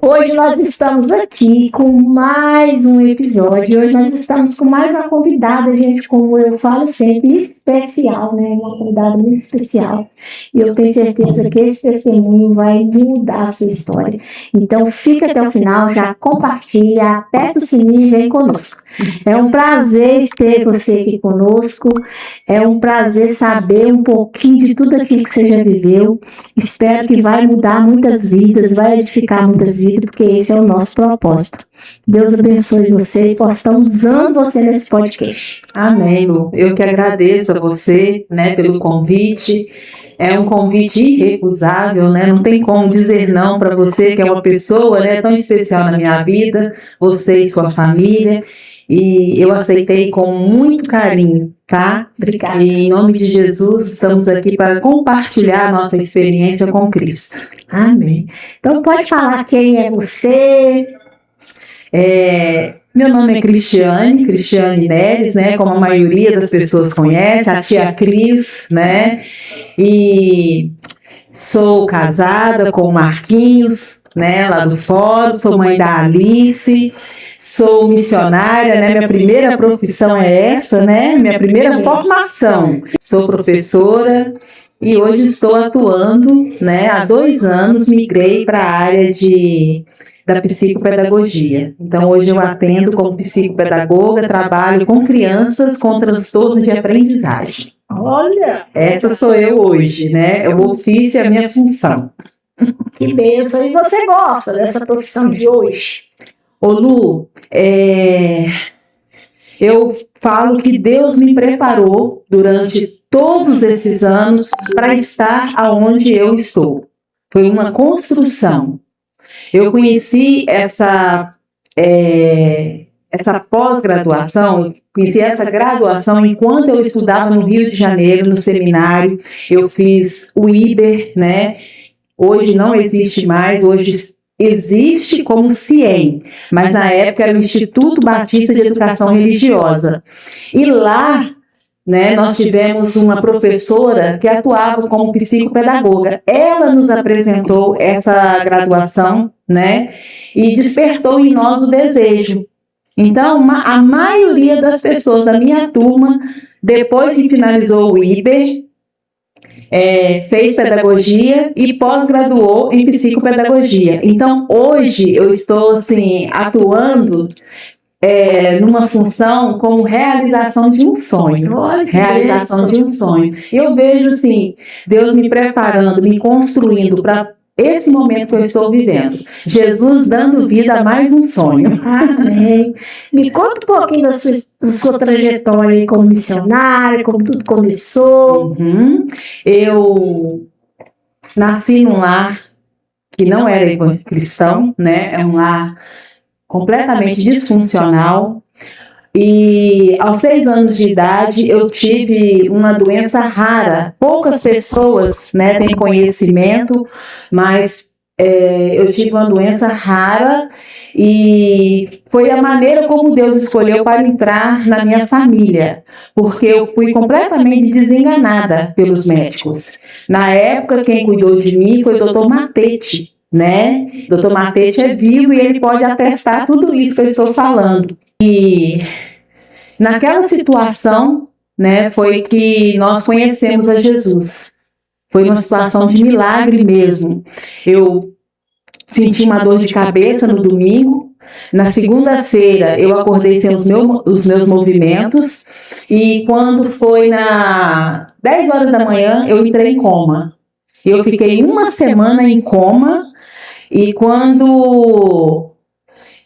Hoje nós estamos aqui com mais um episódio. Hoje nós estamos com mais uma convidada, gente, como eu falo sempre, especial, né? Uma convidada muito especial. E eu tenho certeza que esse testemunho vai mudar a sua história. Então, fica até o final, já compartilha, aperta o sininho e vem conosco. É um prazer ter você aqui conosco. É um prazer saber um pouquinho de tudo aquilo que você já viveu. Espero que vai mudar muitas vidas, vai edificar muitas vidas, porque esse é o nosso propósito. Deus abençoe você e possamos usando você nesse podcast. Amém, Lu. Eu que agradeço a você, né, pelo convite. É um convite irrecusável, né? Não tem como dizer não para você, que é uma pessoa, né, tão especial na minha vida, você e sua família. E eu aceitei com muito carinho, tá? Obrigada. E em nome de Jesus, estamos aqui para compartilhar a nossa experiência com Cristo. Amém. Então pode falar quem é você. Meu nome é Cristiane Neres, né? Como a maioria das pessoas conhece, a tia Cris, né? E sou casada com o Marquinhos, né? Lá do Fórum, sou mãe da Alice. Sou missionária, né? Minha primeira profissão é essa, né? Minha primeira formação. Sou professora e hoje estou atuando, né? Há 2 anos migrei para a área da psicopedagogia. Então hoje eu atendo como psicopedagoga, trabalho com crianças com transtorno de aprendizagem. Olha! Essa sou eu hoje, né? É o ofício e a minha função. Que bênção! E você gosta dessa profissão de hoje? Ô Lu, eu falo que Deus me preparou durante todos esses anos para estar aonde eu estou. Foi uma construção. Eu conheci essa pós-graduação, conheci essa graduação enquanto eu estudava no Rio de Janeiro, no seminário. Eu fiz o IBER, né? Hoje não existe mais, hoje existe como CIEM, mas na época era o Instituto Batista de Educação Religiosa. E lá, né, nós tivemos uma professora que atuava como psicopedagoga. Ela nos apresentou essa graduação, né, e despertou em nós o desejo. Então, a maioria das pessoas da minha turma, depois que finalizou o IBER, fez pedagogia e pós-graduou em psicopedagogia. Então, hoje eu estou assim, atuando numa função como realização de um sonho. Realização de um sonho. Eu vejo assim, Deus me preparando, me construindo para esse momento que eu estou vivendo. Jesus dando vida a mais um sonho. Amém. Me conta um pouquinho da sua trajetória aí como missionária, como tudo começou. Eu nasci num lar que não era cristão, né? É um lar completamente disfuncional. E aos 6 anos de idade eu tive uma doença rara. Poucas pessoas, né, têm conhecimento, mas eu tive uma doença rara e foi a maneira como Deus escolheu para entrar na minha família, porque eu fui completamente desenganada pelos médicos. Na época, quem cuidou de mim foi o Dr. Matete, né? Dr. Matete é vivo e ele pode atestar tudo isso que eu estou falando. E naquela situação, né, foi que nós conhecemos a Jesus. Foi uma situação de milagre mesmo. Eu senti uma dor de cabeça no domingo. Na segunda-feira eu acordei sem os meus movimentos. E quando foi na 10 horas da manhã, eu entrei em coma. Eu fiquei 1 semana em coma. E quando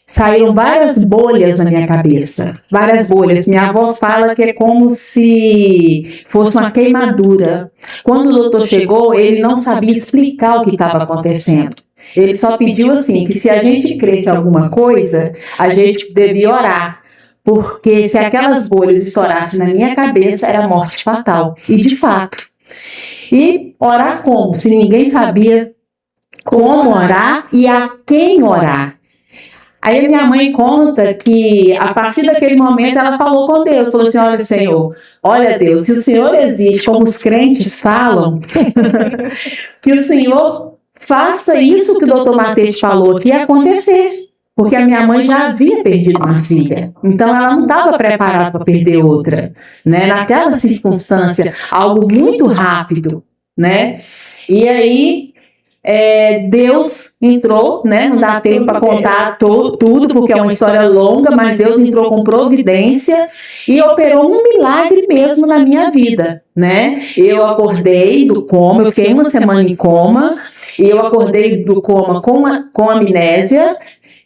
saíram várias bolhas na minha cabeça, várias bolhas. Minha avó fala que é como se fosse uma queimadura. Quando o doutor chegou, ele não sabia explicar o que estava acontecendo. Ele só pediu assim, que se a gente cresce alguma coisa, a gente devia orar. Porque se aquelas bolhas estourassem na minha cabeça, era morte fatal. E de fato. E orar como? Se ninguém sabia como orar e a quem orar. Aí minha mãe conta que a partir daquele momento ela falou com Deus, falou assim, olha Senhor, olha Deus, se o Senhor existe como os crentes falam, que o Senhor faça isso que o doutor Matete falou que ia acontecer. Porque a minha mãe já havia perdido uma filha. Então, ela não estava preparada para perder outra. Né? Naquela circunstância, algo muito rápido. Né? E aí, Deus entrou, né? Não dá tempo para contar tudo, porque é uma história longa, mas Deus entrou com providência e operou um milagre mesmo na minha vida. Né? Eu acordei do coma, eu fiquei uma semana em coma, e eu acordei do coma com amnésia.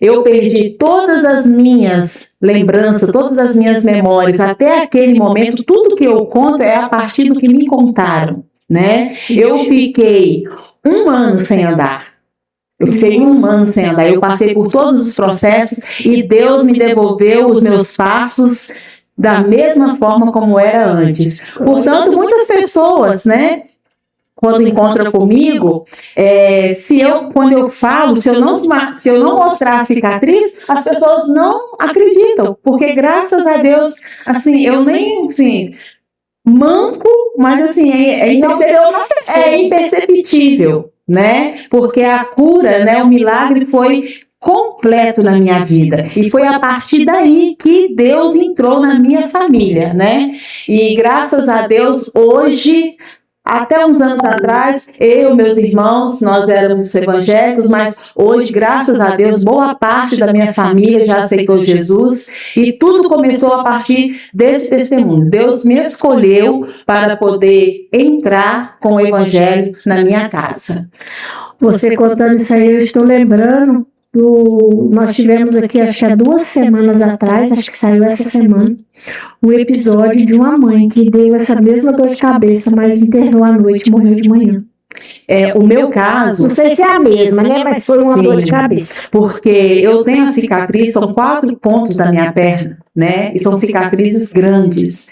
Eu perdi todas as minhas lembranças, todas as minhas memórias, até aquele momento, tudo que eu conto é a partir do que me contaram, né? Eu fiquei 1 ano sem andar. Eu fiquei 1 ano sem andar. Eu passei por todos os processos e Deus me devolveu os meus passos da mesma forma como era antes. Portanto, muitas pessoas, né? Quando encontram comigo, quando eu falo, se eu não mostrar a cicatriz, as pessoas não acreditam, porque graças a Deus, assim, eu nem, assim, manco, mas assim, é imperceptível, né? Porque a cura, né, o milagre foi completo na minha vida, e foi a partir daí que Deus entrou na minha família, né? E graças a Deus, hoje, até uns anos atrás, eu e meus irmãos, nós éramos evangélicos, mas hoje, graças a Deus, boa parte da minha família já aceitou Jesus e tudo começou a partir desse testemunho. Deus me escolheu para poder entrar com o evangelho na minha casa. Você contando isso aí, eu estou lembrando nós tivemos aqui, acho que há 2 semanas atrás, acho que saiu essa semana, um episódio de uma mãe que deu essa mesma dor de cabeça, mas internou à noite e morreu de manhã. O meu caso... Não sei se é a mesma, né? Mas foi uma dor de cabeça. Porque eu tenho a cicatriz, são 4 pontos da minha perna, né? E são cicatrizes grandes.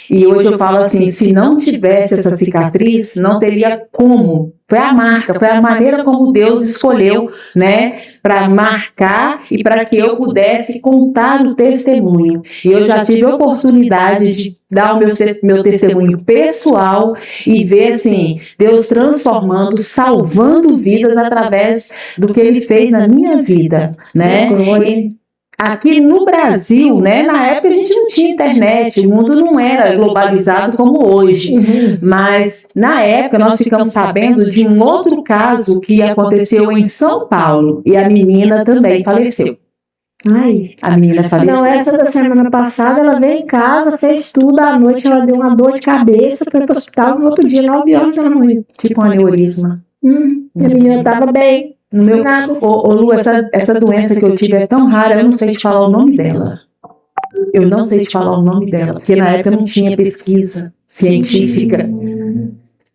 E hoje eu falo assim, se não tivesse essa cicatriz, não teria como. Foi a marca, foi a maneira como Deus escolheu, né? Para marcar e para que eu pudesse contar o testemunho. E eu já tive a oportunidade de dar o meu testemunho pessoal e ver, assim, Deus transformando, salvando vidas através do que Ele fez na minha vida, né? E aqui no Brasil, né, na época a gente não tinha internet, o mundo não era globalizado como hoje, mas na época nós ficamos sabendo de um outro caso que aconteceu em São Paulo e a menina também faleceu. Ai, a menina faleceu. Não, essa da semana passada, ela veio em casa, fez tudo, à noite ela deu uma dor de cabeça, foi para o hospital, no outro dia, 9 horas, ela morreu. Tipo um aneurisma. A menina estava bem. No meu, Lu, essa doença que eu tive é tão rara, eu não sei te falar o nome dela. Eu não sei te falar o nome dela, porque na época não tinha pesquisa científica.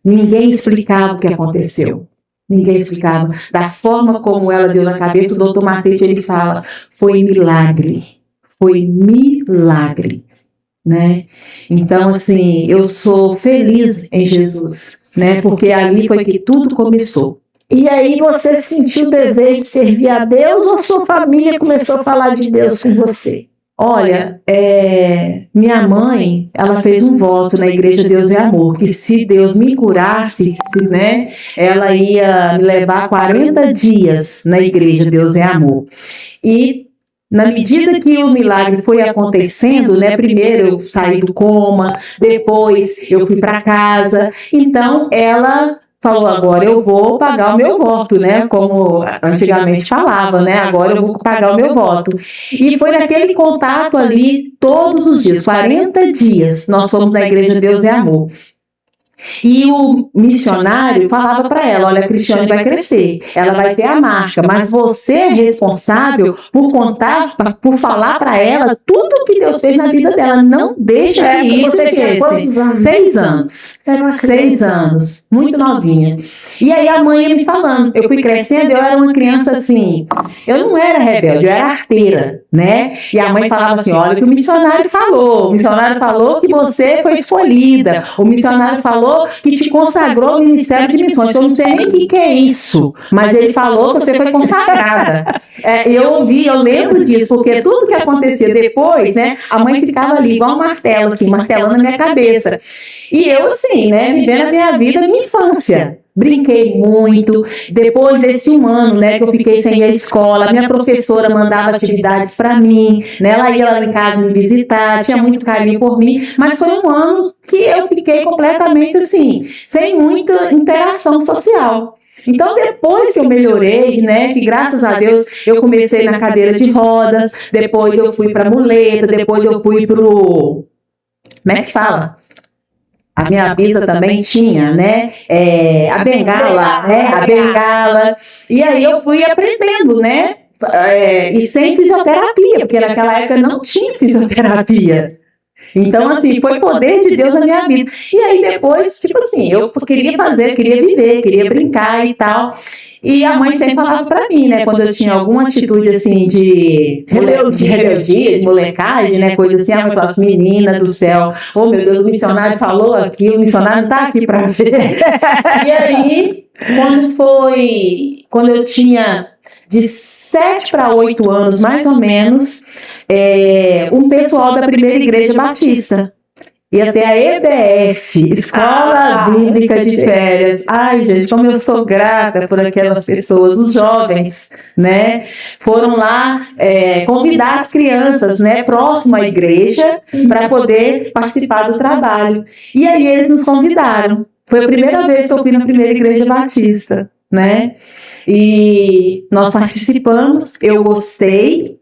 Ninguém explicava o que aconteceu. Ninguém explicava. Da forma como ela deu na cabeça, o doutor Matete, ele fala, foi milagre. Foi milagre. Né? Então, assim, eu sou feliz em Jesus, né? Porque ali foi que tudo começou. E aí você sentiu o desejo de servir a Deus ou sua família começou a falar de Deus com você? Olha, minha mãe, ela fez um voto na Igreja Deus é Amor, que se Deus me curasse, né, ela ia me levar 40 dias na Igreja Deus é Amor. E na medida que o milagre foi acontecendo, né, primeiro eu saí do coma, depois eu fui para casa, então ela falou, agora eu vou pagar o meu voto, né? Como antigamente falava, né? Agora eu vou pagar o meu voto. E foi naquele contato ali todos os dias, 40 dias, nós fomos na Igreja Deus é Amor. E o missionário falava para ela, olha, a Cristiane vai crescer, ela vai ter a marca, mas você é responsável por contar, por falar para ela tudo que Deus fez na vida dela, não deixa que isso esqueça. 6 anos. 6 anos, muito novinha. E aí a mãe ia me falando, eu fui crescendo, eu era uma criança assim, eu não era rebelde, eu era arteira, né? E a mãe falava assim, olha o que o missionário falou que você foi escolhida, o missionário falou que te consagrou ao Ministério de Missões, que eu não sei nem o que é isso, mas ele falou que você foi consagrada. Eu ouvi, eu lembro disso, porque tudo que acontecia depois, né, a mãe ficava ali igual um martelo, assim, martelando na minha cabeça. E eu, assim, né, vivendo a minha vida, a minha infância, brinquei muito. Depois desse 1 ano, né, que eu fiquei sem ir à escola, a minha professora mandava atividades para mim, né, ela ia lá em casa me visitar, tinha muito carinho por mim, mas foi 1 ano que eu fiquei completamente assim, sem muita interação social. Então, depois que eu melhorei, né, que graças a Deus eu comecei na cadeira de rodas, depois eu fui para muleta, depois eu fui pro, como é que fala? A minha bisa também tinha, né, a bengala, né, a bengala, e aí eu fui aprendendo, né, e sem fisioterapia, porque naquela época não tinha fisioterapia. Então, assim, foi poder de Deus na minha vida. E aí depois, tipo assim, eu queria fazer, queria viver, queria brincar e tal. E a mãe sempre falava pra mim, né, quando eu tinha alguma atitude, assim, de rebeldia, de molecagem, né, coisa assim, a mãe falava assim, menina do céu, oh meu Deus, o missionário falou aqui, o missionário não tá aqui pra ver. E aí, quando eu tinha de 7 para 8 anos, mais ou menos, um pessoal da primeira igreja batista ia ter a EBF, Escola Bíblica de Férias. Ai, gente, como eu sou grata por aquelas pessoas, os jovens, né? Foram lá convidar as crianças, né, próximo à igreja, para poder participar do trabalho. E aí eles nos convidaram. Foi a primeira vez que eu fui na primeira igreja batista, né? E nós participamos, eu gostei,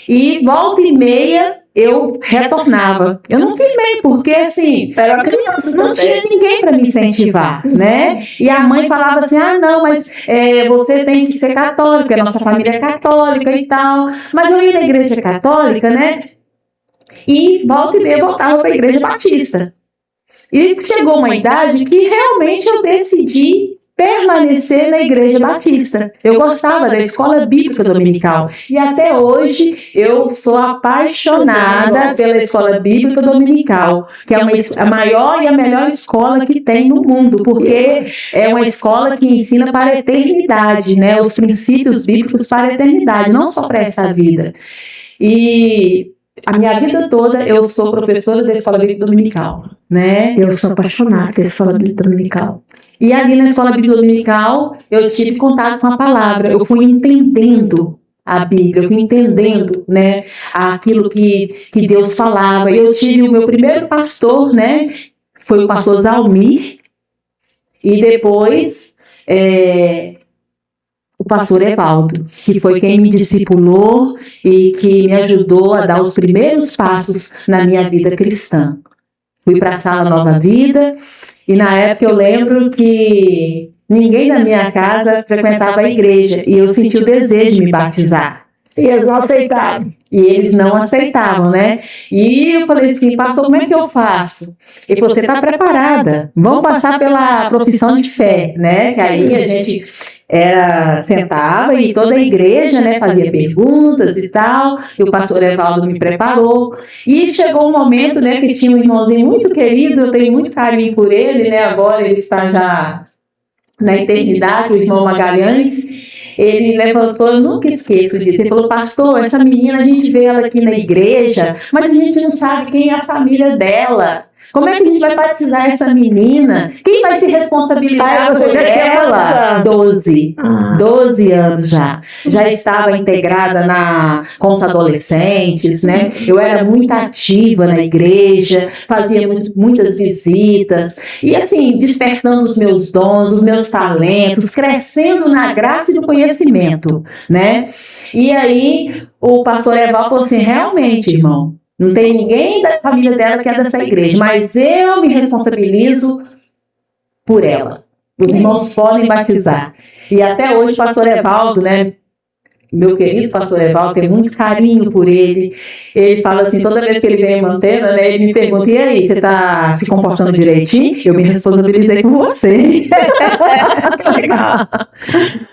e volta e meia eu retornava. Eu não firmei, porque assim, Era criança, não tinha ninguém para me incentivar, né? E a mãe falava assim, não, mas você tem que ser católica, a nossa família é católica e tal. Mas eu ia na igreja católica, né? E volta e meia eu voltava para a igreja batista. E chegou uma idade que realmente eu decidi permanecer na igreja batista. Eu gostava da escola bíblica dominical e até hoje eu sou apaixonada pela escola bíblica dominical, que é a maior e a melhor escola que tem no mundo, porque é uma escola que ensina para a eternidade, né? Os princípios bíblicos para a eternidade, não só para essa vida. E a minha vida toda eu sou professora da escola bíblica dominical, né? Eu sou apaixonada pela escola bíblica dominical. E ali na escola bíblica dominical, eu tive contato com a palavra, eu fui entendendo a Bíblia, eu fui entendendo, né, aquilo que Deus falava. Eu tive o meu primeiro pastor, né, foi o pastor Zalmir, e depois o pastor Evaldo, que foi quem me discipulou e que me ajudou a dar os primeiros passos na minha vida cristã. Fui para a Sala Nova Vida, e na época eu lembro que ninguém da minha casa frequentava a igreja e eu senti o desejo de me batizar. E eles não aceitaram. E eles não aceitavam, né? E eu falei assim, pastor, como é que eu faço? Ele falou, você está preparada? Vamos passar pela profissão de fé, né? Que aí a gente sentava e toda a igreja, né, fazia perguntas e tal, e o pastor Evaldo me preparou, e chegou um momento, né, que tinha um irmãozinho muito querido, eu tenho muito carinho por ele, né, agora ele está já na eternidade, o irmão Magalhães. Ele levantou, eu nunca esqueço disso, ele falou, pastor, essa menina, a gente vê ela aqui na igreja, mas a gente não sabe quem é a família dela. Como é que a gente vai batizar essa menina? Quem vai se responsabilizar por ela? 12 anos já. Já estava integrada com os adolescentes, né? Eu era muito ativa na igreja, fazia muitas visitas, e assim, despertando os meus dons, os meus talentos, crescendo na graça e no conhecimento, né? E aí, o pastor Evaldo falou assim, realmente, irmão, não tem ninguém da família dela que é dessa igreja, mas eu me responsabilizo por ela. Os irmãos podem batizar. E até hoje o pastor Evaldo, né, meu querido pastor Evaldo, tem muito carinho por ele. Ele fala assim, toda vez que ele vem em Mantena, né, ele me pergunta, e aí, você está se comportando direitinho? Eu me responsabilizei por você. Que legal.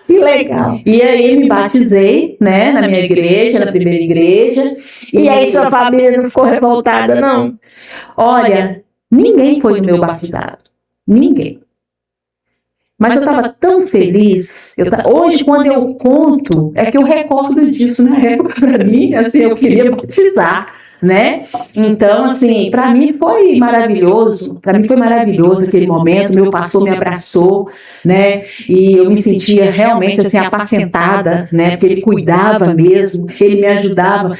Que legal. E aí me batizei, né, na minha igreja, na primeira igreja. E aí sua família não ficou revoltada, não? Olha, ninguém foi no meu batizado. Ninguém. Mas eu estava tão feliz. Hoje, quando eu conto, é que eu recordo disso. Na época, para mim, assim, eu queria batizar. né? Então, assim, para mim foi maravilhoso aquele momento. Meu pastor me abraçou, né? E eu me sentia realmente assim apacentada, né? Porque ele cuidava mesmo, ele me ajudava.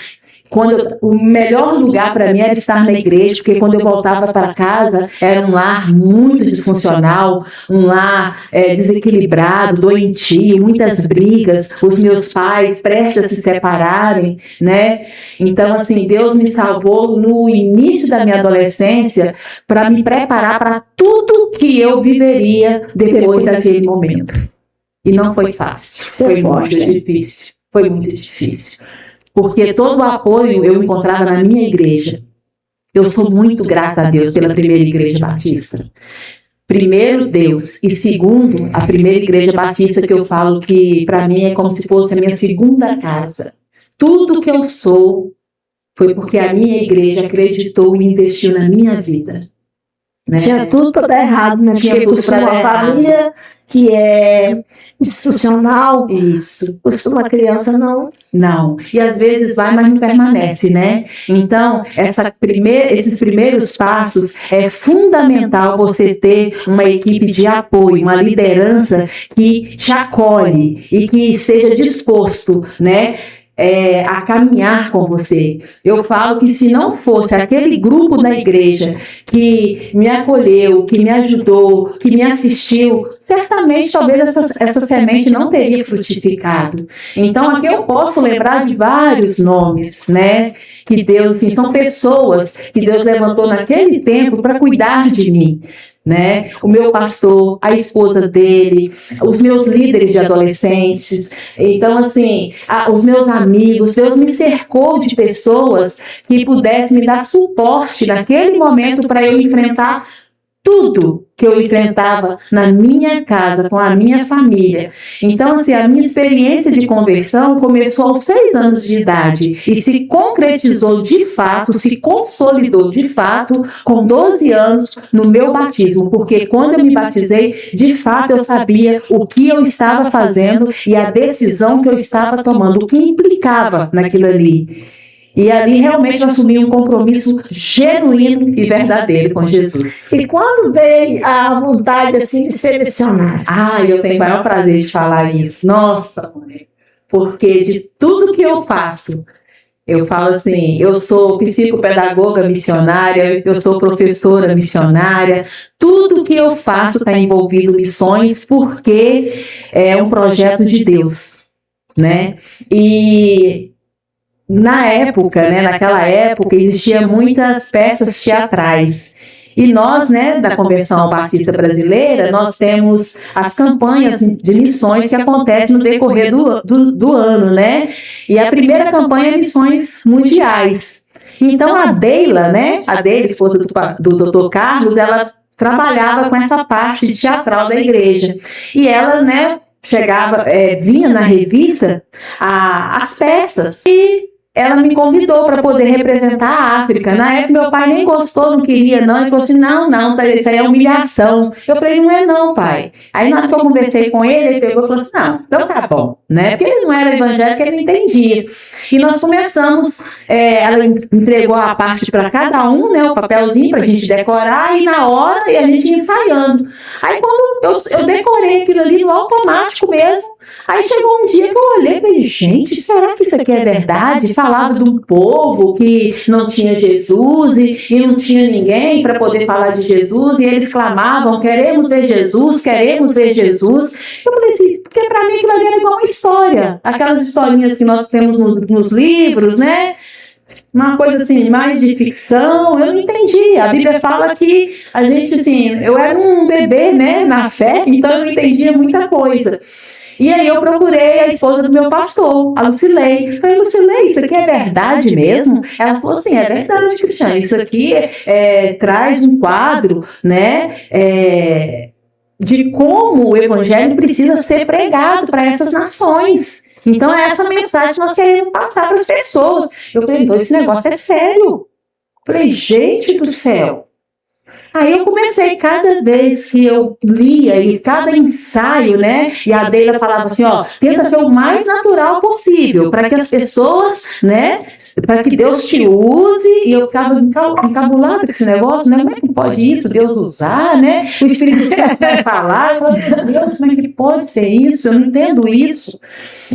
O melhor lugar para mim era estar na igreja, porque quando eu voltava para casa era um lar muito disfuncional, um lar desequilibrado, doentio, muitas brigas, os meus pais prestes a se separarem, né? Então, assim, Deus me salvou no início da minha adolescência para me preparar para tudo que eu viveria depois daquele momento. E não foi fácil, foi muito difícil, foi muito difícil. Porque todo o apoio eu encontrava na minha igreja. Eu sou muito grata a Deus pela primeira igreja batista. Primeiro, Deus. E segundo, a primeira igreja batista que eu falo que para mim é como se fosse a minha segunda casa. Tudo que eu sou foi porque a minha igreja acreditou e investiu na minha vida. Né? Tinha tudo para dar errado, né? Tinha tudo para dar errado. Família que é disfuncional, isso. Costuma a criança não. E às vezes vai, mas não permanece, né? Então, esses primeiros passos é fundamental você ter uma equipe de apoio, uma liderança que te acolhe e que esteja disposto, né? A caminhar com você. Eu falo que se não fosse aquele grupo da igreja que me acolheu, que me ajudou, que me assistiu, certamente talvez essa semente não teria frutificado. Então aqui eu posso lembrar de vários nomes, né? Que Deus, assim, são pessoas que Deus levantou naquele tempo para cuidar de mim. Né? O meu pastor, a esposa dele, os meus líderes de adolescentes, então assim, os meus amigos, Deus me cercou de pessoas que pudessem me dar suporte naquele momento para eu enfrentar tudo que eu enfrentava na minha casa, com a minha família. Então, assim, a minha experiência de conversão começou aos 6 anos de idade e se concretizou de fato, se consolidou de fato com 12 anos no meu batismo, porque quando eu me batizei, de fato eu sabia o que eu estava fazendo e a decisão que eu estava tomando, o que implicava naquilo ali. E ali realmente eu assumi um compromisso genuíno e verdadeiro com Jesus. E quando veio a vontade assim de ser missionário? Eu tenho o maior prazer de falar isso. Nossa, porque de tudo que eu faço, eu falo assim, eu sou psicopedagoga missionária, eu sou professora missionária, tudo que eu faço está envolvido missões porque é um projeto de Deus, né? E naquela época, existiam muitas peças teatrais. E nós, da Conversão Batista Brasileira, nós temos as campanhas de missões que acontecem no decorrer do ano, né? E a primeira campanha é Missões Mundiais. Então, a Deila, esposa do Dr. Carlos, ela trabalhava com essa parte teatral da igreja. E ela, vinha na revista as peças e ela me convidou para poder representar a África. Na época, meu pai nem gostou, não queria, não. Ele falou assim, não, isso aí é humilhação. Eu falei, não é não, pai. Aí, na hora que eu conversei com ele, ele pegou e falou assim, não, então tá bom, né? Porque ele não era evangélico, ele não entendia. E nós começamos, ela entregou a parte para cada um, o papelzinho para a gente decorar, e na hora, e a gente ia ensaiando. Aí, quando eu decorei aquilo ali no automático mesmo, aí chegou um dia que eu olhei e falei, gente, será que isso aqui é verdade? Falava de um povo que não tinha Jesus e não tinha ninguém para poder falar de Jesus, e eles clamavam, queremos ver Jesus, queremos ver Jesus. Eu falei assim, porque para mim aquilo ali era igual uma história, aquelas historinhas que nós temos nos livros, né? Uma coisa assim, mais de ficção, eu não entendi. A Bíblia fala que a gente, assim, eu era um bebê, na fé, então eu não entendia muita coisa. E aí eu procurei a esposa do meu pastor, a Lucilei. Falei, Lucilei, isso aqui é verdade mesmo? Ela falou assim, é verdade, Cristiane, isso aqui traz um quadro, de como o evangelho precisa ser pregado para essas nações. Então é essa mensagem que nós queremos passar para as pessoas. Eu falei, então esse negócio é sério. Eu falei, gente do céu. Aí eu comecei, cada vez que eu lia, e cada ensaio, né? E a Deila falava assim, ó, tenta ser o mais natural possível, para que as pessoas, né? Para que Deus te use. E eu ficava encabulada com esse negócio, né? Como é que pode isso, Deus usar, né? O Espírito Santo vai falar. Eu falei, meu Deus, como é que pode ser isso? Eu não entendo isso.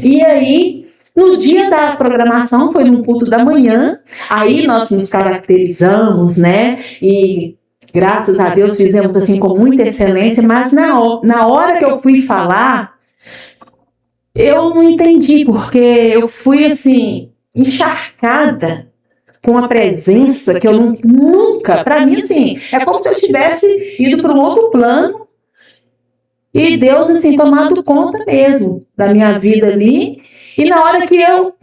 E aí, no dia da programação, foi num culto da manhã, aí nós nos caracterizamos, né? E graças a Deus fizemos assim com muita excelência, mas na hora que eu fui falar, eu não entendi, porque eu fui assim, encharcada com a presença que eu nunca, para mim assim, é como se eu tivesse ido para um outro plano e Deus assim tomado conta mesmo da minha vida ali. E na hora que eu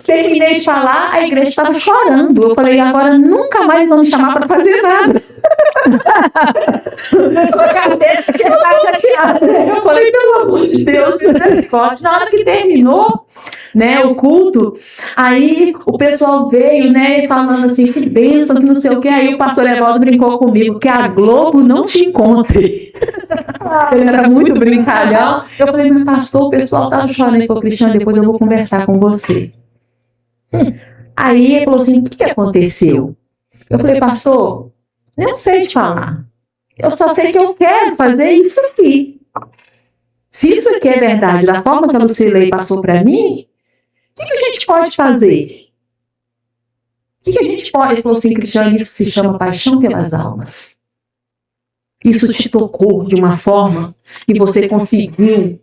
terminei de falar, a igreja estava chorando. Eu falei, agora nunca mais vão me chamar para fazer nada. Na sua cabeça já está chateada. Eu falei, pelo amor de Deus, misericórdia. Na hora que terminou, né, o culto, aí o pessoal veio, né, falando assim, que bênção, que não sei o que. Aí o pastor Evaldo brincou comigo, que a Globo não te encontre. Ele era muito brincalhão. Eu falei, meu pastor, o pessoal estava chorando. Ele falou, Cristiane, depois eu vou conversar com você. Aí ele falou assim, o que aconteceu? Eu falei, pastor, eu não sei te falar. Eu só sei que eu quero fazer isso aqui. Se isso aqui é verdade, da forma que a Lucilei passou para mim, o que a gente pode fazer? O que a gente pode? Ele falou assim, Cristiane, isso se chama paixão pelas almas. Isso te tocou de uma forma que você conseguiu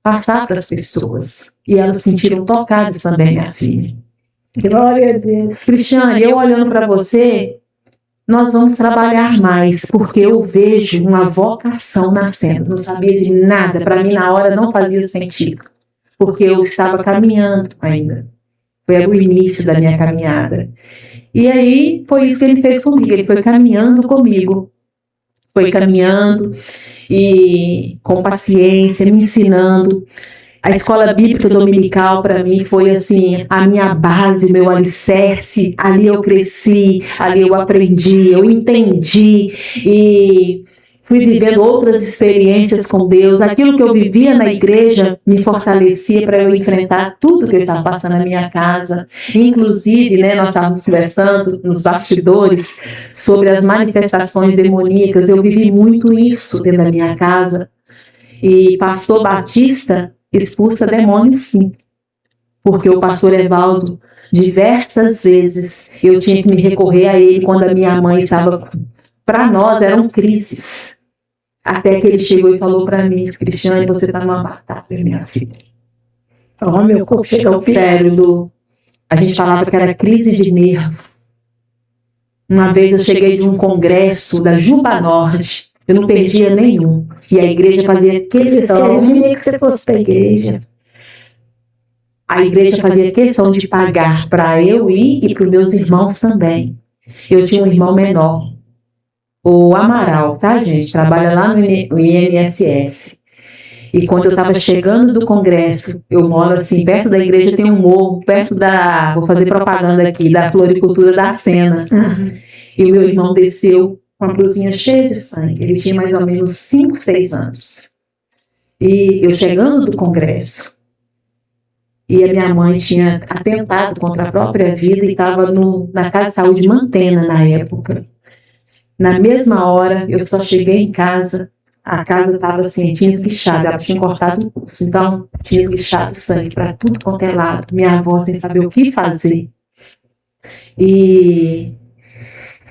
passar para as pessoas. E elas se sentiram tocadas também, minha filha. Glória a Deus. Cristiane, eu olhando para você, nós vamos trabalhar mais, porque eu vejo uma vocação nascendo. Não sabia de nada, para mim na hora não fazia sentido, porque eu estava caminhando ainda. Foi o início da minha caminhada. E aí foi isso que ele fez comigo, ele foi caminhando comigo. Foi caminhando e com paciência, me ensinando. A escola bíblica dominical para mim foi assim, a minha base, o meu alicerce. Ali eu cresci, ali eu aprendi, eu entendi e fui vivendo outras experiências com Deus. Aquilo que eu vivia na igreja me fortalecia para eu enfrentar tudo que eu estava passando na minha casa. Inclusive, né, nós estávamos conversando nos bastidores sobre as manifestações demoníacas. Eu vivi muito isso dentro da minha casa. E pastor Batista expulsa demônios, sim. Porque o pastor Evaldo, diversas vezes, eu tinha que me recorrer a ele quando a minha mãe estava... Para nós eram crises. Até que ele chegou e falou para mim, Cristiane, você está numa batalha, minha filha. Oh, meu corpo chega ao sério, Lu. A gente falava que era crise de nervo. Uma vez eu cheguei de um congresso da Juba Norte, eu não perdia nenhum. E a igreja fazia questão... Eu queria que você fosse para a igreja. A igreja fazia questão de pagar para eu ir e para os meus irmãos também. Eu tinha um irmão menor, o Amaral, tá, gente? Trabalha lá no INSS. E quando eu estava chegando do congresso, eu moro assim, perto da igreja tem um morro, perto da... Vou fazer propaganda aqui, da floricultura da Sena. E o meu irmão desceu com a blusinha cheia de sangue. Ele tinha mais ou menos 5, 6 anos. E eu chegando do congresso, e a minha mãe tinha atentado contra a própria vida e estava na Casa de Saúde Mantena na época. Na mesma hora, eu só cheguei em casa, a casa estava assim, tinha esguichado, ela tinha cortado o pulso, então tinha esguichado sangue para tudo quanto é lado. Minha avó sem saber o que fazer. E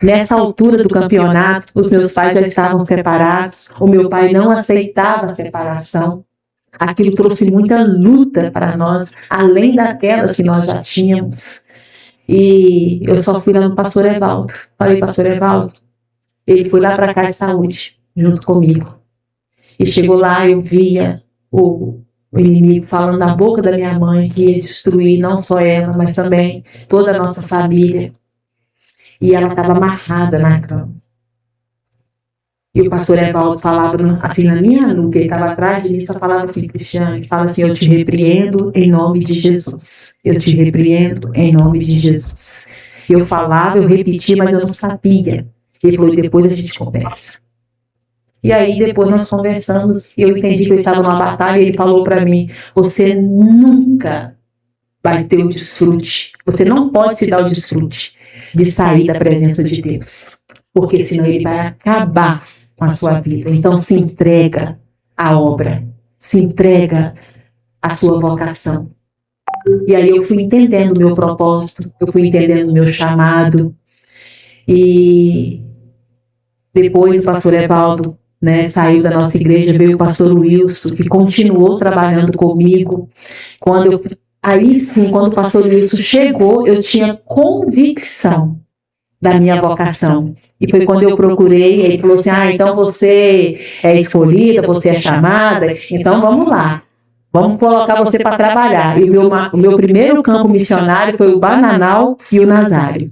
nessa altura do campeonato, os meus pais já estavam separados, o meu pai não aceitava a separação. Aquilo trouxe muita luta para nós, além daquelas que nós já tínhamos. E eu só fui lá no pastor Evaldo. Falei, pastor Evaldo, ele foi lá para a Casa de Saúde, junto comigo. E chegou lá, eu via o inimigo falando na boca da minha mãe que ia destruir não só ela, mas também toda a nossa família. E ela estava amarrada na cama. E o pastor Evaldo falava assim na minha nuca, ele estava atrás de mim, só falava assim, Cristiane, fala assim, eu te repreendo em nome de Jesus. Eu te repreendo em nome de Jesus. Eu falava, eu repetia, mas eu não sabia. Ele falou, e depois a gente conversa. E aí depois nós conversamos, e eu entendi que eu estava numa batalha, e ele falou para mim, você nunca vai ter o desfrute, você não pode se dar o desfrute de sair da presença de Deus, porque senão ele vai acabar com a sua vida. Então se entrega à obra, se entrega à sua vocação. E aí eu fui entendendo o meu propósito, eu fui entendendo o meu chamado, e depois o pastor Evaldo, né, saiu da nossa igreja, veio o pastor Wilson, que continuou trabalhando comigo. Aí sim, quando o pastor Wilson chegou, eu tinha convicção da minha vocação. E foi quando eu procurei, ele falou assim, então você é escolhida, você é chamada, então vamos lá, vamos colocar você para trabalhar. E o meu primeiro campo missionário foi o Bananal e o Nazário.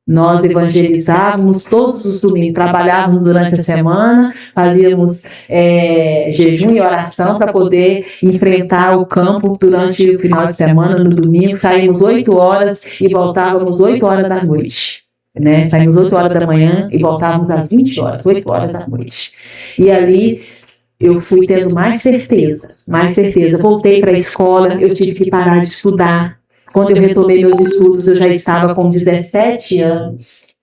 Nós evangelizávamos todos os domingos, trabalhávamos durante a semana, fazíamos jejum e oração para poder enfrentar o campo durante o final de semana, no domingo. Saímos 8 horas e voltávamos 8 horas da noite. Né? Saímos 8 horas da manhã e voltávamos às 20 horas, 8 horas da noite. E ali eu fui tendo mais certeza. Voltei para a escola, eu tive que parar de estudar. Quando eu retomei meus estudos, eu já estava com 17 anos.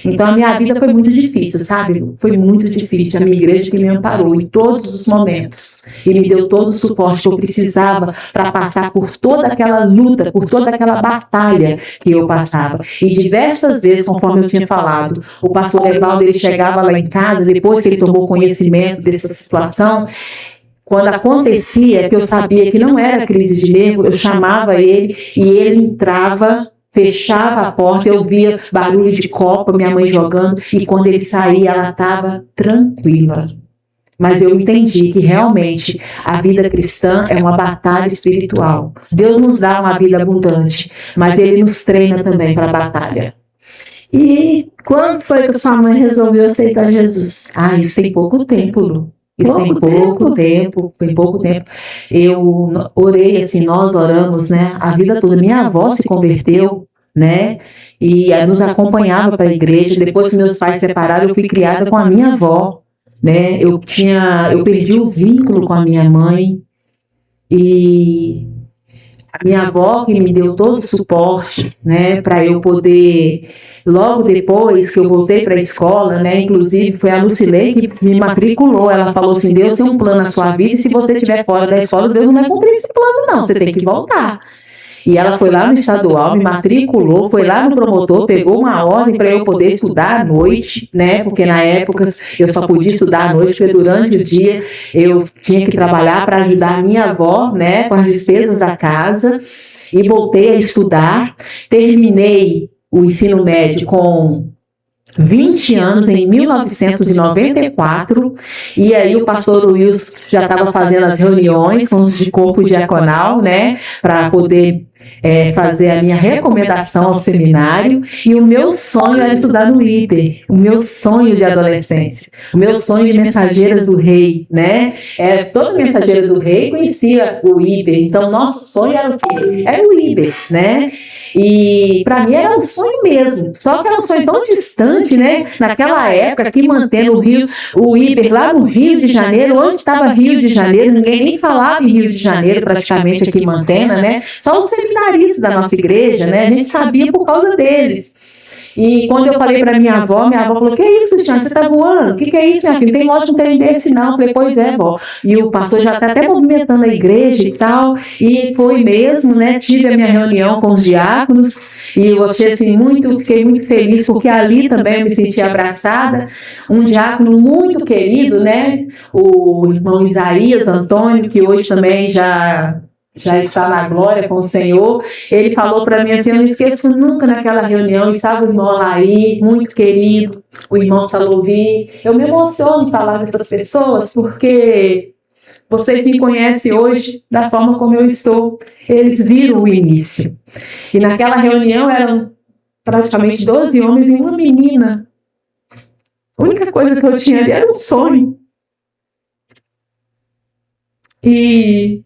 Então, a minha vida foi muito difícil, sabe? Foi muito difícil. A minha igreja que me amparou em todos os momentos e me deu todo o suporte que eu precisava para passar por toda aquela luta, por toda aquela batalha que eu passava. E diversas vezes, conforme eu tinha falado, o pastor Evaldo, ele chegava lá em casa, depois que ele tomou conhecimento dessa situação, quando acontecia, que eu sabia que não era crise de nervo, eu chamava ele e ele entrava, fechava a porta, eu via barulho de copo, minha mãe jogando, e quando ele saía, ela estava tranquila. Mas eu entendi que realmente a vida cristã é uma batalha espiritual. Deus nos dá uma vida abundante, mas Ele nos treina também para a batalha. E quando foi que sua mãe resolveu aceitar Jesus? Isso tem pouco tempo, Lu. Isso tem pouco tempo. Eu orei assim, nós oramos, né? A vida toda. Minha avó se converteu, né? E nos acompanhava para a igreja. Depois que meus pais se separaram, eu fui criada com a minha avó, né? Eu perdi o vínculo com a minha mãe. E a minha avó que me deu todo o suporte, né, para eu poder, logo depois que eu voltei para a escola, né, inclusive foi a Lucilei que me matriculou. Ela falou assim, Deus tem um plano na sua vida e se você estiver fora da escola, Deus não vai cumprir esse plano não, você tem que voltar. E ela foi lá no estadual, me matriculou, foi lá no promotor, pegou uma ordem para eu poder estudar à noite, né? Porque na época eu só podia estudar à noite, porque durante o dia eu tinha que trabalhar para ajudar a minha avó, né? Com as despesas da casa. E voltei a estudar, terminei o ensino médio com 20 anos, em 1994, e aí o pastor Wilson já estava fazendo as reuniões com os de corpo diaconal, né, para poder fazer a minha recomendação ao seminário, e o meu sonho era estudar no IBER, o meu sonho de adolescência, o meu sonho de mensageiras do rei, né, toda mensageira do rei conhecia o IBER, então nosso sonho era o quê? Era o IBER, né, e para mim era um sonho mesmo, só que era um sonho tão distante, né? Naquela época, aqui mantendo o IBER lá no Rio de Janeiro, onde estava Rio de Janeiro, ninguém nem falava em Rio de Janeiro, praticamente aqui em Mantena, né? Só os seminaristas da nossa igreja, né? A gente sabia por causa deles. E quando eu falei para minha avó falou, que é isso, Cristiane, você tá voando? O que é isso, minha filha? Não tem lógico, não tem desse não. Eu falei, pois é, vó. E o pastor já está até movimentando a igreja e tal, e foi mesmo, né, tive a minha reunião com os diáconos, e eu achei assim, fiquei muito feliz, porque ali também eu me senti abraçada, um diácono muito querido, né, o irmão Isaías Antônio, que hoje também já está na glória com o Senhor. Ele falou para mim assim, eu não esqueço nunca naquela reunião, estava o irmão Alaí, muito querido, o irmão Salovi. Eu me emociono em falar dessas pessoas, porque vocês me conhecem hoje da forma como eu estou. Eles viram o início. E naquela reunião eram praticamente 12 homens e uma menina. A única coisa que eu tinha ali era um sonho. E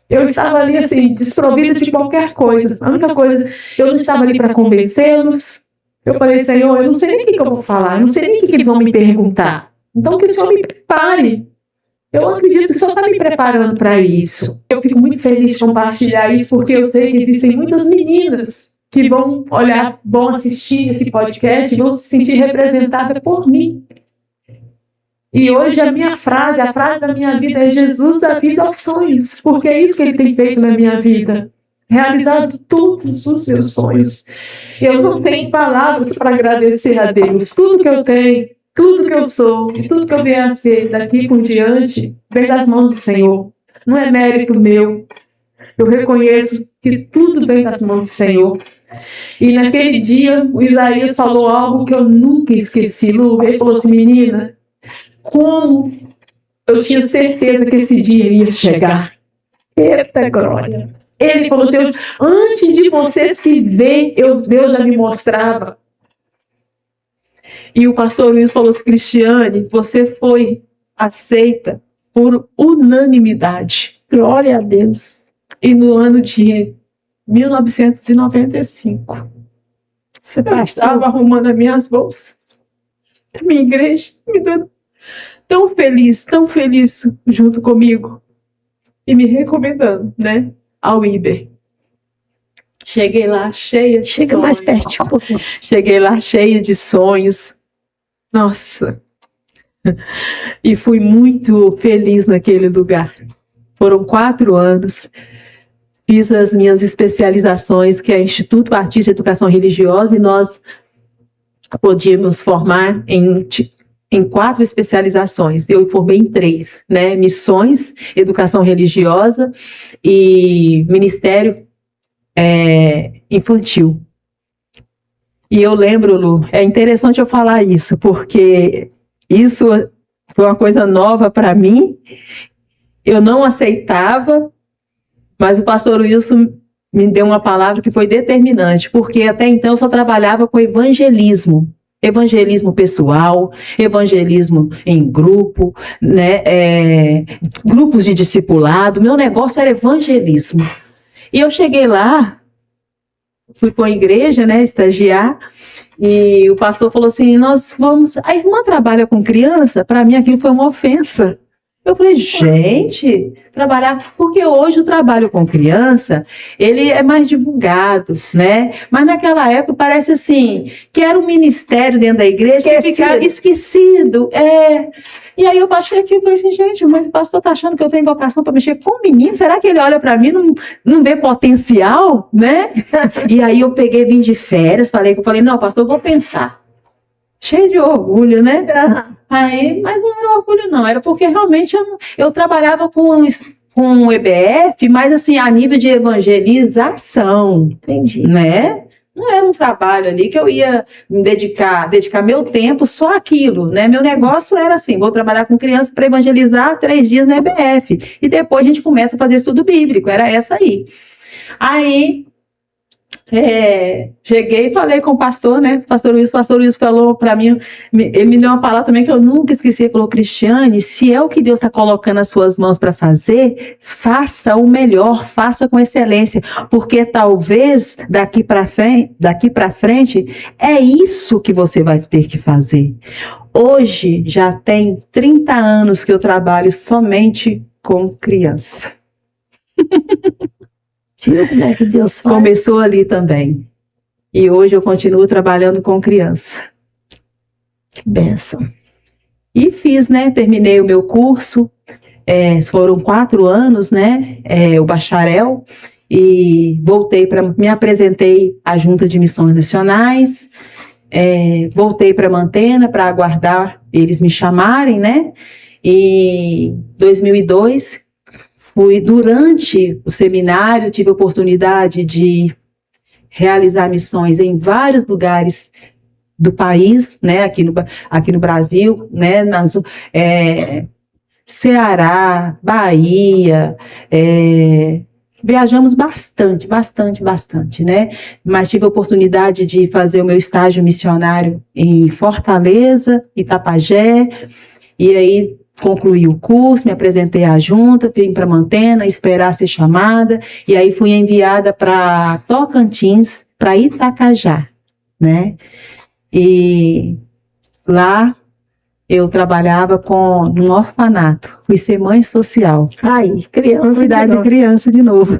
eu estava ali, assim, desprovida de qualquer coisa. A única coisa, eu não estava ali para convencê-los, Eu falei, Senhor, eu não sei nem o que eu vou falar, eu não sei nem o que eles vão me perguntar. Então que o Senhor me prepare. Eu acredito que o Senhor está me preparando para isso. Eu fico muito feliz de compartilhar isso, porque eu sei que existem muitas meninas que vão olhar, vão assistir esse podcast e vão se sentir representadas por mim. E hoje a minha frase, a frase da minha vida é: Jesus dá vida aos sonhos, porque é isso que Ele tem feito na minha vida. Realizado todos os meus sonhos. Eu não tenho palavras para agradecer a Deus. Tudo que eu tenho, tudo que eu sou e tudo que eu venho a ser daqui por diante vem das mãos do Senhor. Não é mérito meu. Eu reconheço que tudo vem das mãos do Senhor. E naquele dia o Isaías falou algo que eu nunca esqueci. Lu, ele falou assim: menina, como eu tinha certeza que esse dia ia chegar. Eita glória! Ele falou assim: antes de você se ver, Deus já me mostrava. E o pastor Wilson falou assim: Cristiane, você foi aceita por unanimidade. Glória a Deus. E no ano de 1995, eu estava arrumando as minhas bolsas, a minha igreja, me dando tão feliz junto comigo e me recomendando, né, ao Iber. Cheguei lá cheia de sonhos. Chega mais perto um pouquinho. Cheguei lá cheia de sonhos. Nossa. E fui muito feliz naquele lugar. Foram 4 anos. Fiz as minhas especializações, que é Instituto Batista de Educação Religiosa, e nós podíamos formar em 4 especializações. Eu formei em 3, né? Missões, Educação Religiosa e Ministério Infantil. E eu lembro, Lu, é interessante eu falar isso, porque isso foi uma coisa nova para mim. Eu não aceitava, mas o pastor Wilson me deu uma palavra que foi determinante, porque até então eu só trabalhava com evangelismo pessoal, evangelismo em grupo, né, grupos de discipulado. Meu negócio era evangelismo. E eu cheguei lá, fui para a igreja, né, estagiar, e o pastor falou assim: a irmã trabalha com criança? Para mim aquilo foi uma ofensa. Eu falei: gente, trabalhar... Porque hoje o trabalho com criança, ele é mais divulgado, né? Mas naquela época parece assim, que era um ministério dentro da igreja que ficava esquecido. E aí eu baixei aqui e falei assim: gente, mas o pastor tá achando que eu tenho vocação para mexer com menino? Será que ele olha para mim e não vê potencial, né? E aí eu vim de férias, falei, não, pastor, eu vou pensar. Cheio de orgulho, né? Aí, mas não era orgulho, não. Era porque realmente eu trabalhava com o EBF, mas assim, a nível de evangelização. Entendi. Né? Não era um trabalho ali que eu ia me dedicar meu tempo só àquilo, né? Meu negócio era assim: vou trabalhar com criança para evangelizar 3 dias na EBF. E depois a gente começa a fazer estudo bíblico. Era essa aí. Aí... cheguei e falei com o pastor, né? O pastor Wilson falou para mim, ele me deu uma palavra também que eu nunca esqueci. Ele falou: Cristiane, se é o que Deus está colocando nas suas mãos para fazer, faça o melhor, faça com excelência, porque talvez daqui para frente é isso que você vai ter que fazer. Hoje já tem 30 anos que eu trabalho somente com criança. Viu como é que Deus faz? Começou ali também. E hoje eu continuo trabalhando com criança. Que bênção. E fiz, né? Terminei o meu curso. Foram 4 anos, né? O bacharel. E me apresentei à Junta de Missões Nacionais. Voltei para Mantena para aguardar eles me chamarem, né? E em 2002... durante o seminário, tive a oportunidade de realizar missões em vários lugares do país, né, aqui no Brasil, né, Ceará, Bahia, viajamos bastante, né, mas tive a oportunidade de fazer o meu estágio missionário em Fortaleza, Itapajé, e aí concluí o curso, me apresentei à junta, vim para Mantena, esperar ser chamada, e aí fui enviada para Tocantins, para Itacajá. né? E lá eu trabalhava num orfanato. Fui ser mãe social. Ai, criança Cuidar de criança de novo.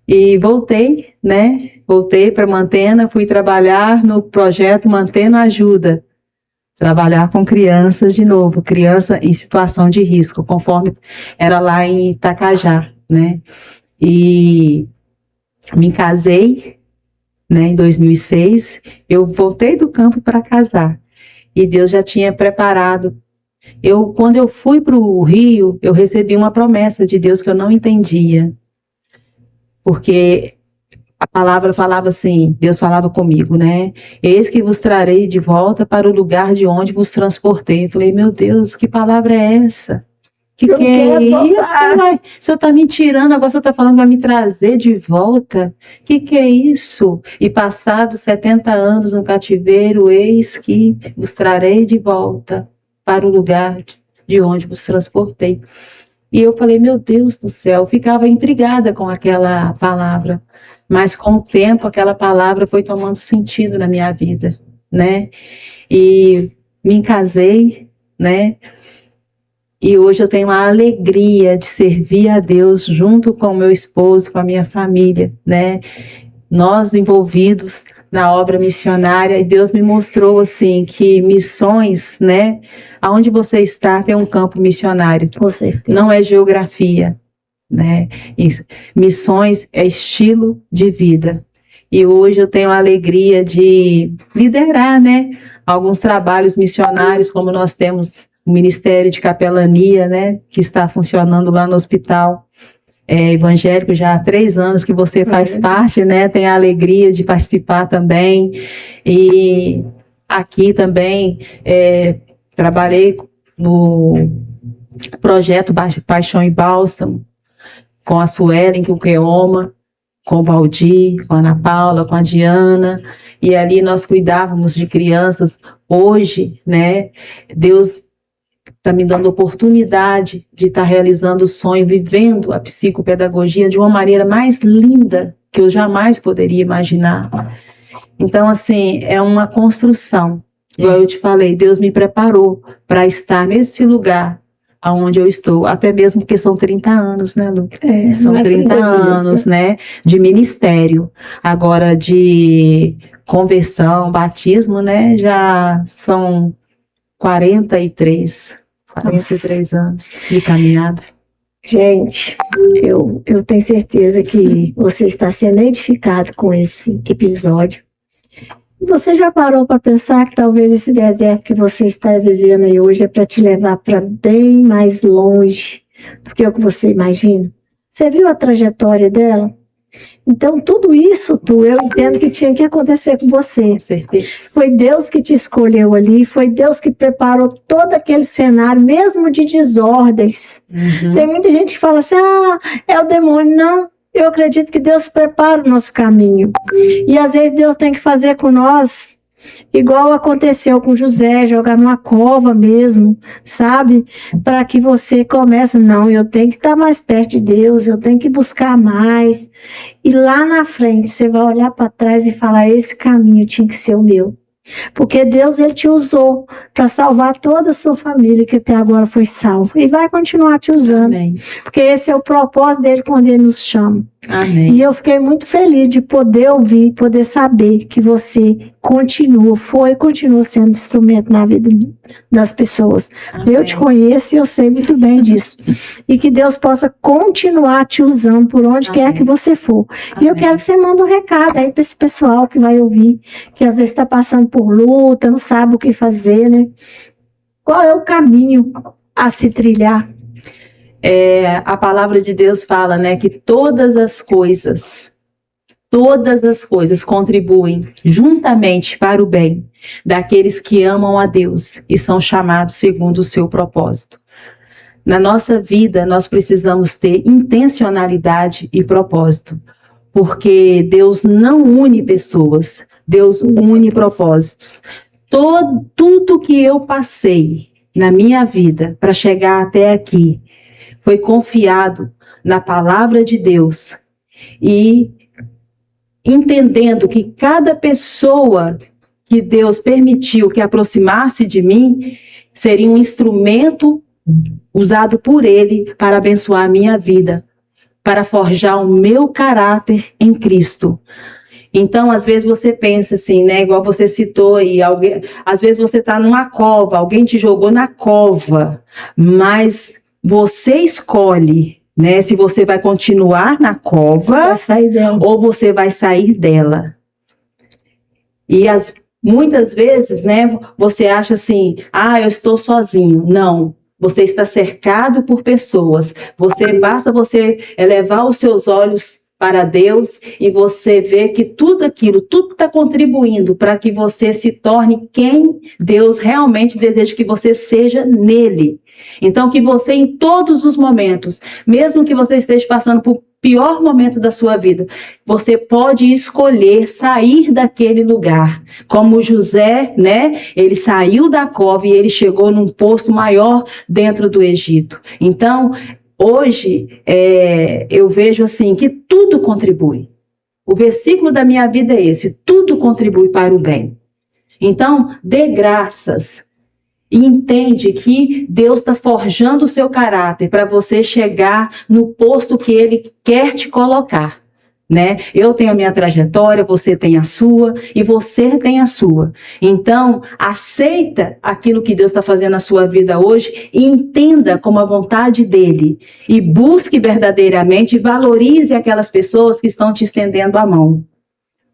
E voltei, né? Voltei para Mantena, fui trabalhar no projeto Mantena Ajuda. Trabalhar com crianças de novo, criança em situação de risco, conforme era lá em Itacajá, né? E me casei, né, em 2006. Eu voltei do campo para casar. E Deus já tinha preparado. Quando eu fui para o Rio, eu recebi uma promessa de Deus que eu não entendia. Porque a palavra falava assim, Deus falava comigo, né? Eis que vos trarei de volta para o lugar de onde vos transportei. Eu falei, meu Deus, que palavra é essa? Que é isso? O senhor está me tirando, agora o senhor está falando que vai me trazer de volta? Que é isso? E passados 70 anos no cativeiro, eis que vos trarei de volta para o lugar de onde vos transportei. E eu falei, meu Deus do céu, eu ficava intrigada com aquela palavra. Mas com o tempo, aquela palavra foi tomando sentido na minha vida, né? E me casei, né? E hoje eu tenho a alegria de servir a Deus junto com o meu esposo, com a minha família, né? Nós envolvidos na obra missionária, e Deus me mostrou assim que missões, né? Aonde você está tem um campo missionário. Com certeza. Não é geografia, né? Isso. Missões é estilo de vida. E hoje eu tenho a alegria de liderar, né? Alguns trabalhos missionários, como nós temos o Ministério de Capelania, né? Que está funcionando lá no hospital evangélico já há 3 anos que você faz parte, né? Tem a alegria de participar também. E aqui também trabalhei no projeto Paixão e Bálsamo, com a Suelen, com o Keoma, com o Valdir, com a Ana Paula, com a Diana, e ali nós cuidávamos de crianças. Hoje, né, Deus está me dando oportunidade de estar realizando o sonho, vivendo a psicopedagogia de uma maneira mais linda que eu jamais poderia imaginar. Então, assim, é uma construção. Igual eu te falei, Deus me preparou para estar nesse lugar aonde eu estou, até mesmo porque são 30 anos, né, Lu? São 30 anos, né, de ministério. Agora, de conversão, batismo, né, já são 43 anos de caminhada. Gente, eu tenho certeza que você está sendo edificado com esse episódio. Você já parou para pensar que talvez esse deserto que você está vivendo aí hoje é para te levar para bem mais longe do que o que você imagina? Você viu a trajetória dela? Então, tudo isso, eu entendo que tinha que acontecer com você. Com certeza. Foi Deus que te escolheu ali, foi Deus que preparou todo aquele cenário, mesmo de desordens. Uhum. Tem muita gente que fala assim, é o demônio. Não, eu acredito que Deus prepara o nosso caminho. E às vezes Deus tem que fazer com nós, igual aconteceu com José, jogar numa cova mesmo, sabe? Para que você comece, não, eu tenho que estar mais perto de Deus, eu tenho que buscar mais. E lá na frente você vai olhar para trás e falar, esse caminho tinha que ser o meu. Porque Deus, ele te usou para salvar toda a sua família, que até agora foi salva. E vai continuar te usando. Amém. Porque esse é o propósito dele quando ele nos chama. Amém. E eu fiquei muito feliz de poder ouvir, poder saber que você continua sendo instrumento na vida das pessoas. Amém. Eu te conheço e eu sei muito bem disso. E que Deus possa continuar te usando por onde Amém. quer que você for. Amém. E eu quero que você mande um recado aí para esse pessoal que vai ouvir, que às vezes está passando por luta, não sabe o que fazer, né? Qual é o caminho a se trilhar? A palavra de Deus fala, né, que todas as coisas contribuem juntamente para o bem daqueles que amam a Deus e são chamados segundo o seu propósito. Na nossa vida, nós precisamos ter intencionalidade e propósito, porque Deus não une pessoas, Deus une propósitos. Tudo que eu passei na minha vida para chegar até aqui foi confiado na palavra de Deus e entendendo que cada pessoa que Deus permitiu que aproximasse de mim seria um instrumento usado por Ele para abençoar a minha vida, para forjar o meu caráter em Cristo. Então, às vezes você pensa assim, né? Igual você citou aí, às vezes você está numa cova, alguém te jogou na cova, mas você escolhe, né? Se você vai continuar na cova ou você vai sair dela. E muitas vezes, né? Você acha assim, eu estou sozinho. Não. Você está cercado por pessoas. Basta você elevar os seus olhos para Deus e você vê que tudo está contribuindo para que você se torne quem Deus realmente deseja que você seja nele. Então, que você em todos os momentos, mesmo que você esteja passando por pior momento da sua vida, você pode escolher sair daquele lugar. Como José, né? Ele saiu da cova e ele chegou num posto maior dentro do Egito. Então, hoje, eu vejo assim que tudo contribui. O versículo da minha vida é esse: tudo contribui para o bem. Então, dê graças e entende que Deus está forjando o seu caráter para você chegar no posto que Ele quer te colocar. Né? Eu tenho a minha trajetória, você tem a sua e você tem a sua. Então, aceita aquilo que Deus está fazendo na sua vida hoje e entenda como a vontade dele. E busque verdadeiramente, valorize aquelas pessoas que estão te estendendo a mão.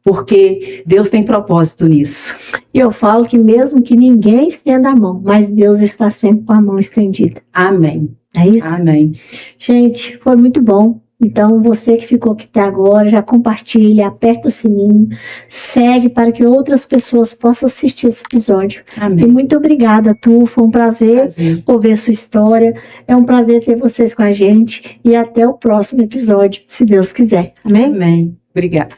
Porque Deus tem propósito nisso. E eu falo que mesmo que ninguém estenda a mão, mas Deus está sempre com a mão estendida. Amém. É isso? Amém. Gente, foi muito bom. Então, você que ficou aqui até agora, já compartilha, aperta o sininho, segue para que outras pessoas possam assistir esse episódio. Amém. E muito obrigada, Tu. Foi um prazer ouvir sua história. É um prazer ter vocês com a gente. E até o próximo episódio, se Deus quiser. Amém? Amém. Obrigada.